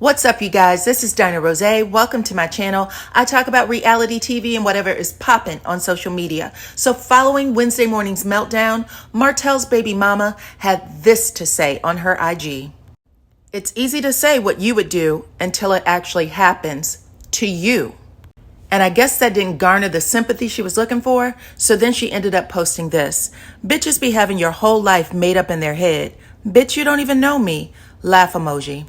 What's up, you guys? This is DyanaRozay. Welcome to my channel. I talk about reality TV and whatever is popping on social media. So following Wednesday morning's meltdown, Martell's baby mama had this to say on her IG. It's easy to say what you would do until it actually happens to you. And I guess that didn't garner the sympathy she was looking for, so then she ended up posting this. Bitches be having your whole life made up in their head. Bitch, you don't even know me. Laugh emoji.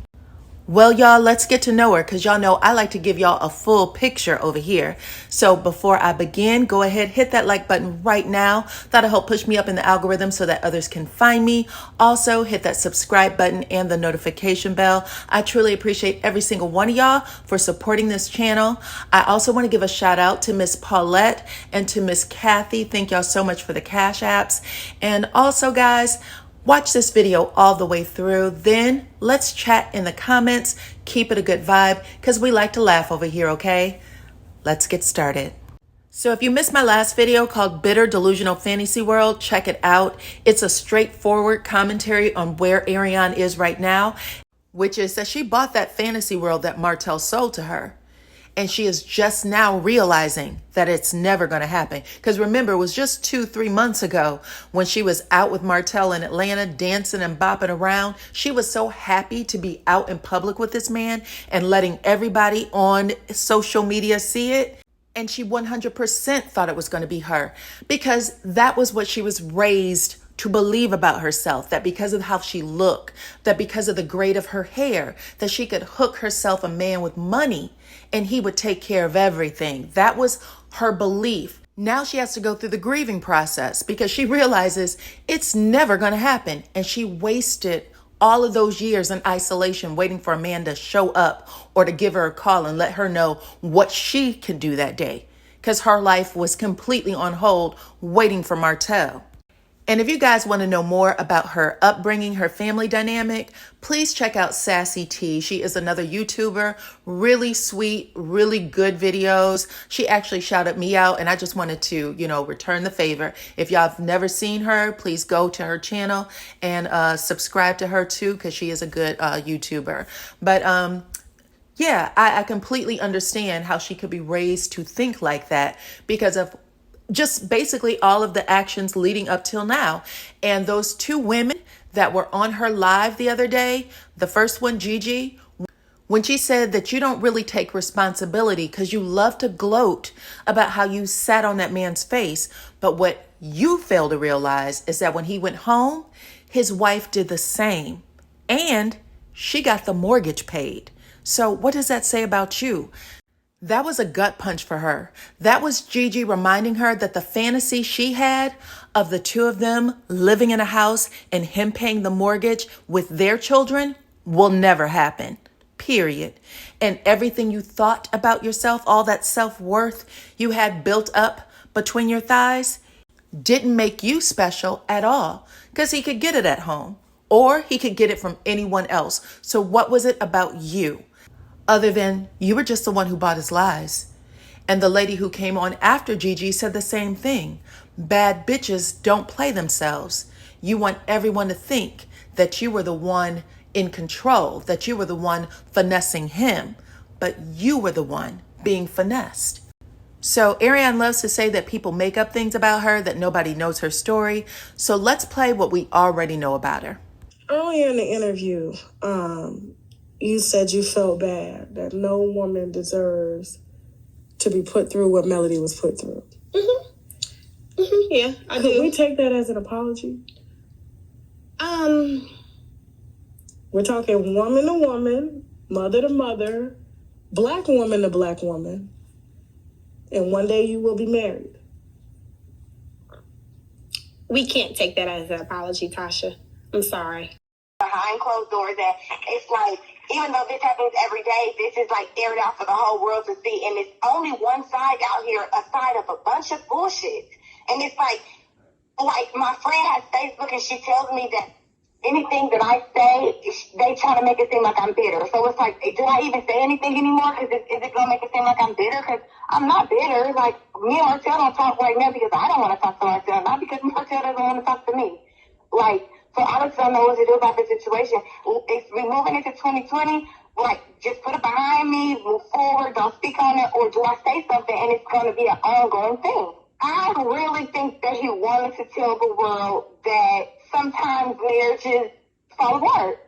Well, y'all, let's get to know her because y'all know I like to give y'all a full picture over here. So before I begin, go ahead, hit that like button right now. That'll help push me up in the algorithm so that others can find me. Also, hit that subscribe button and the notification bell. I truly appreciate every single one of y'all for supporting this channel. I also want to give a shout out to Miss Paulette and to Miss Kathy. Thank y'all so much for the cash apps. And also, guys, watch this video all the way through, then let's chat in the comments. Keep it a good vibe because we like to laugh over here, okay? Let's get started. So if you missed my last video called Bitter Delusional Fantasy World, check it out. It's a straightforward commentary on where Arionne is right now, which is that she bought that fantasy world that Martell sold to her. And she is just now realizing that it's never going to happen. Because remember, it was just 2-3 months ago when she was out with Martell in Atlanta, dancing and bopping around. She was so happy to be out in public with this man and letting everybody on social media see it. And she 100% thought it was going to be her because that was what she was raised to believe about herself, that because of how she looked, that because of the grade of her hair, that she could hook herself a man with money and he would take care of everything. That was her belief. Now she has to go through the grieving process because she realizes it's never going to happen. And she wasted all of those years in isolation waiting for a man to show up or to give her a call and let her know what she could do that day because her life was completely on hold waiting for Martell. And if you guys want to know more about her upbringing, her family dynamic, please check out Sassy T. She is another YouTuber, really sweet, really good videos. She actually shouted me out and I just wanted to, return the favor. If y'all have never seen her, please go to her channel and subscribe to her too because she is a good YouTuber. But yeah, I completely understand how she could be raised to think like that because of just basically all of the actions leading up till now. And those two women that were on her live the other day, the first one, Gigi, when she said that you don't really take responsibility because you love to gloat about how you sat on that man's face. But what you fail to realize is that when he went home, his wife did the same and she got the mortgage paid. So what does that say about you? That was a gut punch for her. That was Gigi reminding her that the fantasy she had of the two of them living in a house and him paying the mortgage with their children will never happen, period. And everything you thought about yourself, all that self-worth you had built up between your thighs, didn't make you special at all because he could get it at home or he could get it from anyone else. So what was it about you? Other than you were just the one who bought his lies. And the lady who came on after Gigi said the same thing. Bad bitches don't play themselves. You want everyone to think that you were the one in control, that you were the one finessing him, but you were the one being finessed. So Arionne loves to say that people make up things about her, that nobody knows her story. So let's play what we already know about her. Earlier in the interview, you said you felt bad, that no woman deserves to be put through what Melody was put through. Yeah, I do. Could we take that as an apology? We're talking woman to woman, mother to mother, black woman to black woman, and one day you will be married. We can't take that as an apology, Tasha. I'm sorry. Behind closed doors, that it's like, even though this happens every day, this is like aired out for the whole world to see, and it's only one side out here, a side of a bunch of bullshit. And it's like my friend has Facebook, and she tells me that anything that I say, they try to make it seem like I'm bitter. So it's like, do I even say anything anymore? Because is it going to make it seem like I'm bitter? Because I'm not bitter. Like, me and Martell don't talk right now because I don't want to talk to Martell, not because Martell doesn't want to talk to me. Like, so I just don't know what to do about the situation. It's we're moving into 2020. Like, just put it behind me, move forward, don't speak on it, or do I say something and it's going to be an ongoing thing? I really think that he wanted to tell the world that sometimes marriages fall apart.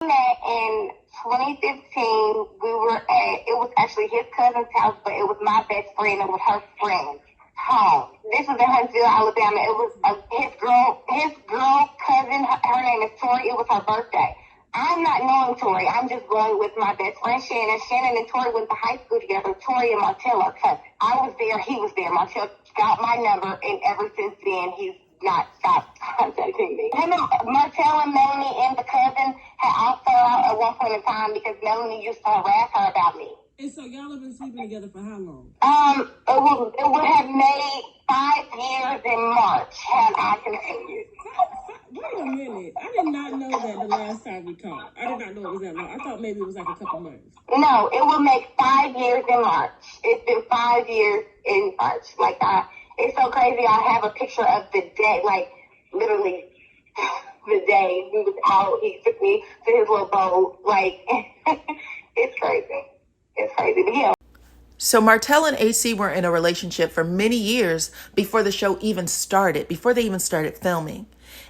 Met in 2015, we were at, it was actually his cousin's house, but it was my best friend, it was her friend home. This was in Huntsville, Alabama. It was his girl cousin, her name is Tori, it was her birthday. I'm not knowing Tori. I'm just going with my best friend, Shannon. Shannon and Tori went to high school together. Tori and Martell are cousins. I was there. He was there. Martell got my number, and ever since then, he's not stopped contacting me. Him and Martell and Melanie and the cousin had all fell out at one point in time because Melanie used to harass her about me. And so y'all have been sleeping together for how long? It would have made 5 years in March had I continued. Wait a minute. I did not know that the last time we talked. I did not know it was that long. I thought maybe it was like a couple months. No, it will make 5 years in March. It's been 5 years in March. Like, it's so crazy. I have a picture of the day, like, literally the day we was out. He took me to his little boat. Like, it's crazy. It's crazy. But yeah. So Martell and AC were in a relationship for many years before the show even started, before they even started filming.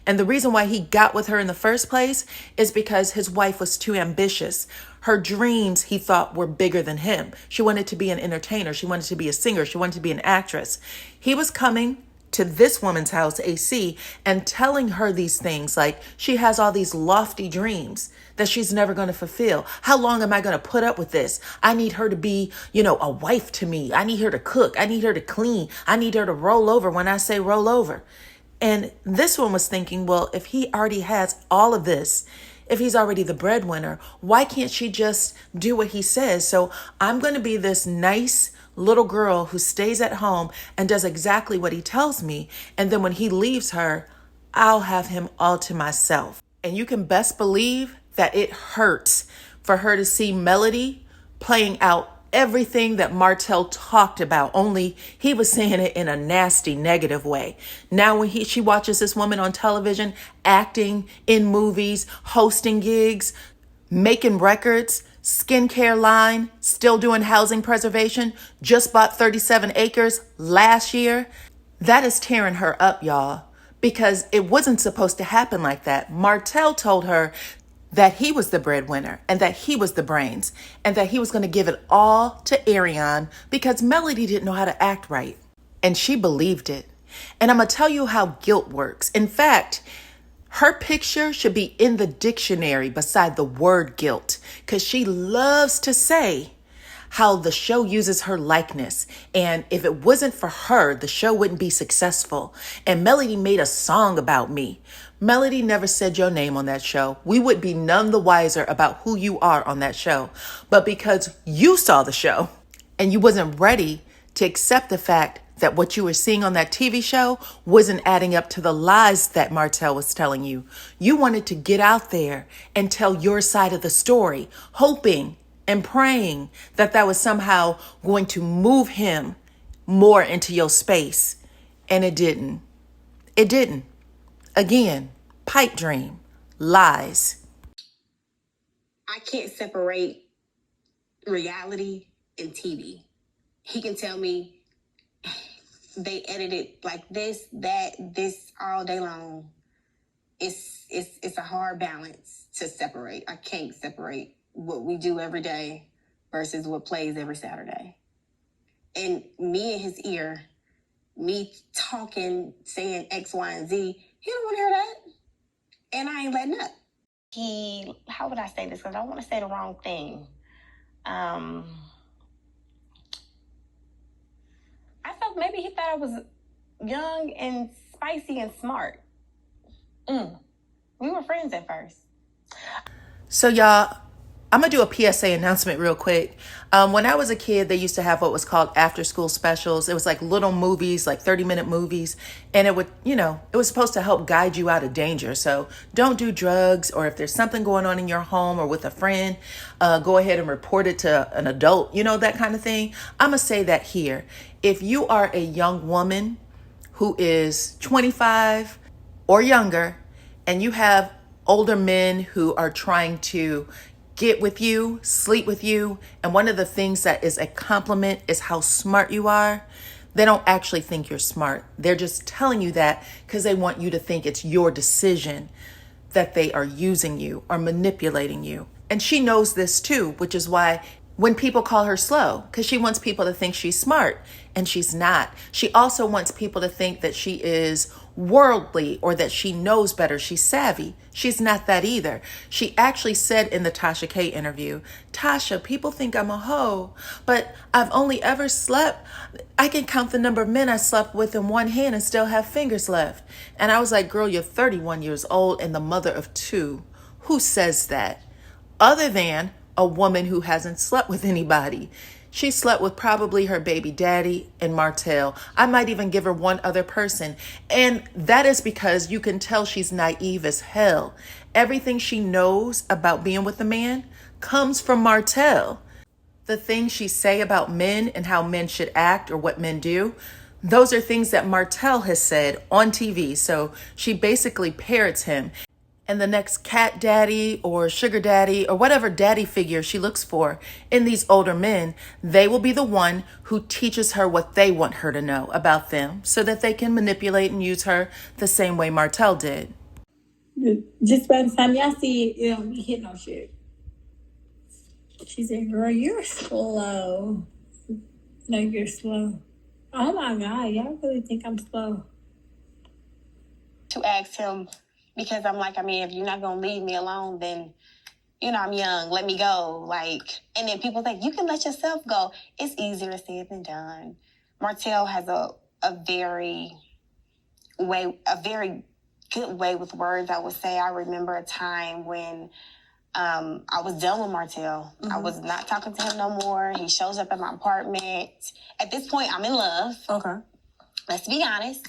And the reason why he got with her in the first place is because his wife was too ambitious. Her dreams, he thought, were bigger than him. She wanted to be an entertainer. She wanted to be a singer. She wanted to be an actress. He was coming to this woman's house, AC, and telling her these things like she has all these lofty dreams that she's never going to fulfill. How long am I going to put up with this? I need her to be, a wife to me. I need her to cook. I need her to clean. I need her to roll over when I say roll over. And this one was thinking, well, if he already has all of this, if he's already the breadwinner, why can't she just do what he says? So I'm going to be this nice little girl who stays at home and does exactly what he tells me. And then when he leaves her, I'll have him all to myself. And you can best believe that it hurts for her to see Melody playing out everything that Martell talked about, only he was saying it in a nasty, negative way. Now when she watches this woman on television, acting in movies, hosting gigs, making records, skincare line, still doing housing preservation, just bought 37 acres last year, that is tearing her up, y'all, because it wasn't supposed to happen like that. Martell told her that he was the breadwinner and that he was the brains and that he was going to give it all to Arionne because Melody didn't know how to act right. And she believed it. And I'm going to tell you how guilt works. In fact, her picture should be in the dictionary beside the word guilt because she loves to say how the show uses her likeness. And if it wasn't for her, the show wouldn't be successful. And Melody made a song about me. Melody never said your name on that show. We would be none the wiser about who you are on that show. But because you saw the show and you wasn't ready to accept the fact that what you were seeing on that TV show wasn't adding up to the lies that Martell was telling you, you wanted to get out there and tell your side of the story, hoping and praying that that was somehow going to move him more into your space. And it didn't. It didn't. Again, pipe dream, lies. I can't separate reality and TV. He can tell me they edited like this, that, this all day long. It's a hard balance to separate. I can't separate what we do every day versus what plays every Saturday. And me in his ear, me talking, saying X, Y, and Z, he don't want to hear that. And I ain't letting up. How would I say this? Because I don't want to say the wrong thing. I felt maybe he thought I was young and spicy and smart. We were friends at first. So y'all, I'm going to do a PSA announcement real quick. When I was a kid, they used to have what was called after school specials. It was like little movies, like 30-minute movies. And it would, it was supposed to help guide you out of danger. So don't do drugs, or if there's something going on in your home or with a friend, go ahead and report it to an adult, that kind of thing. I'm going to say that here. If you are a young woman who is 25 or younger, and you have older men who are trying to get with you, sleep with you, and one of the things that is a compliment is how smart you are, they don't actually think you're smart. They're just telling you that because they want you to think it's your decision that they are using you or manipulating you. And she knows this too, which is why when people call her slow, because she wants people to think she's smart, and she's not. She also wants people to think that she is worldly or that she knows better, she's savvy. She's not that either. She actually said in the Tasha K interview, Tasha, people think I'm a hoe, but I've only ever slept, I can count the number of men I slept with in one hand and still have fingers left. And I was like, girl, you're 31 years old and the mother of 2. Who says that? Other than a woman who hasn't slept with anybody. She slept with probably her baby daddy and Martell. I might even give her one other person. And that is because you can tell she's naive as hell. Everything she knows about being with a man comes from Martell. The things she say about men and how men should act or what men do, those are things that Martell has said on TV. So she basically parrots him. And the next cat daddy or sugar daddy or whatever daddy figure she looks for in these older men, they will be the one who teaches her what they want her to know about them so that they can manipulate and use her the same way Martell did. Just by the time y'all see it, don't be hitting no shit. She said, girl, you're slow. No, you're slow. Oh my God, y'all really think I'm slow? To ask him, because I'm like, I mean, if you're not going to leave me alone, then, you know, I'm young, let me go. Like, and then people think, you can let yourself go. It's easier said than done. Martell has a very good way with words, I would say. I remember a time when I was done with Martell. Mm-hmm. I was not talking to him no more. He shows up at my apartment. At this point, I'm in love. Okay. Let's be honest.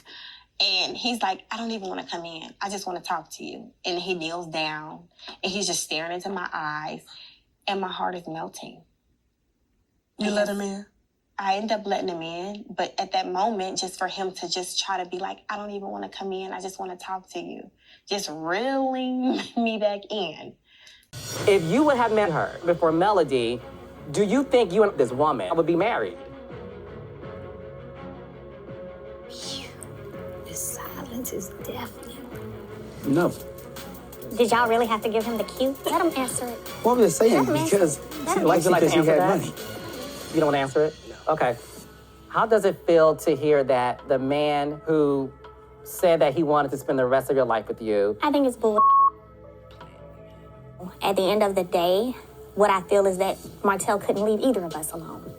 And he's like, I don't even want to come in. I just want to talk to you. And he kneels down and he's just staring into my eyes and my heart is melting. You let him in? I ended up letting him in. But at that moment, just for him to just try to be like, I don't even want to come in. I just want to talk to you. Just reeling me back in. If you would have met her before Melody, do you think you and this woman would be married? Is definitely. No. Did y'all really have to give him the cue? Let him answer it. Well, I'm just saying, because she likes you because you had money. You don't want to answer it? Okay. How does it feel to hear that the man who said that he wanted to spend the rest of your life with you? I think it's bull. At the end of the day, what I feel is that Martell couldn't leave either of us alone.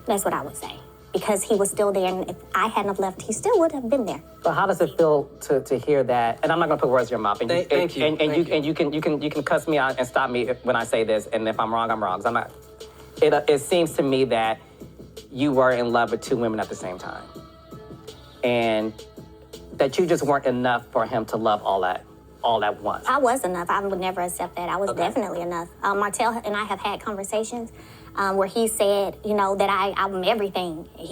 That's what I would say. Because he was still there, and if I hadn't have left, he still would have been there. But how does it feel to hear that? And I'm not going to put words in your mouth. And Thank you. And you can cuss me out and stop me when I say this. And if I'm wrong, I'm wrong. 'Cause I'm not. It seems to me that you were in love with 2 women at the same time, and that you just weren't enough for him to love all at once. I was enough. I would never accept that. I was definitely enough. Martell and I have had conversations where he said, you know, that I'm everything. It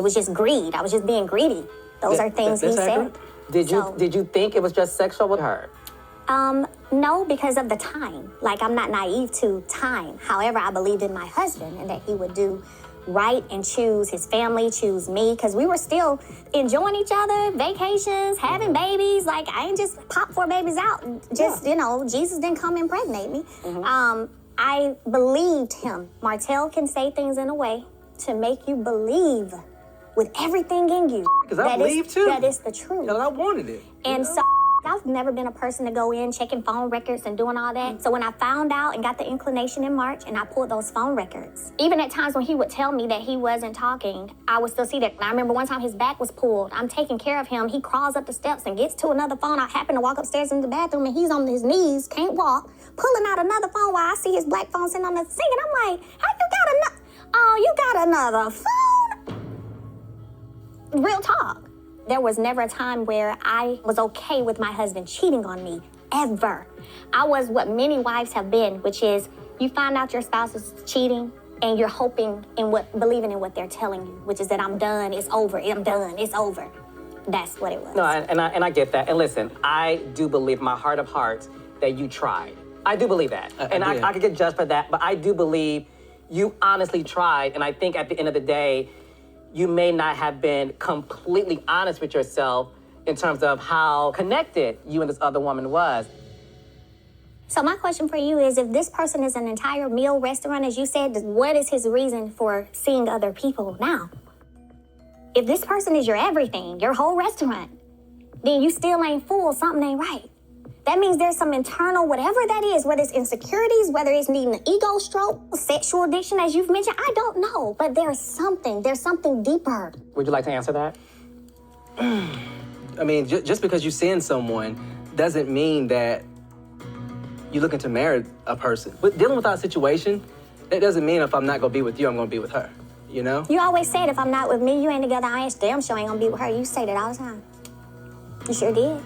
was just greed. I was just being greedy. Those are things he said. Did you think it was just sexual with her? No, because of the time. Like, I'm not naive to time. However, I believed in my husband and that he would do right and choose his family, choose me, because we were still enjoying each other, vacations, having babies. Like, I ain't just pop 4 babies out. You know, Jesus didn't come impregnate me. Mm-hmm. I believed him. Martell can say things in a way to make you believe with everything in you. Because I believe too. That is the truth. And I wanted it. And so I've never been a person to go in checking phone records and doing all that. So when I found out and got the inclination in March and I pulled those phone records, even at times when he would tell me that he wasn't talking, I would still see that. And I remember one time his back was pulled. I'm taking care of him. He crawls up the steps and gets to another phone. I happen to walk upstairs in the bathroom and he's on his knees, can't walk, pulling out another phone while I see his black phone sitting on the sink. And I'm like, how you got another? Oh, you got another phone? Real talk. There was never a time where I was okay with my husband cheating on me, ever. I was what many wives have been, which is you find out your spouse is cheating and you're believing in what they're telling you, which is that I'm done, it's over, I'm done, it's over. That's what it was. No, and I get that. And listen, I do believe in my heart of hearts that you tried. I do believe that. I could get judged for that, but I do believe you honestly tried, and I think at the end of the day, you may not have been completely honest with yourself in terms of how connected you and this other woman was. So my question for you is, if this person is an entire meal restaurant, as you said, what is his reason for seeing other people now? If this person is your everything, your whole restaurant, then you still ain't full, something ain't right. That means there's some internal, whatever that is, whether it's insecurities, whether it's needing an ego stroke, sexual addiction, as you've mentioned, I don't know, but there's something deeper. Would you like to answer that? I mean, just because you're seeing someone doesn't mean that you're looking to marry a person. But dealing with our situation, that doesn't mean if I'm not gonna be with you, I'm gonna be with her, you know? You always said if I'm not with me, you ain't together, I ain't damn sure ain't gonna be with her. You say that all the time. You sure did.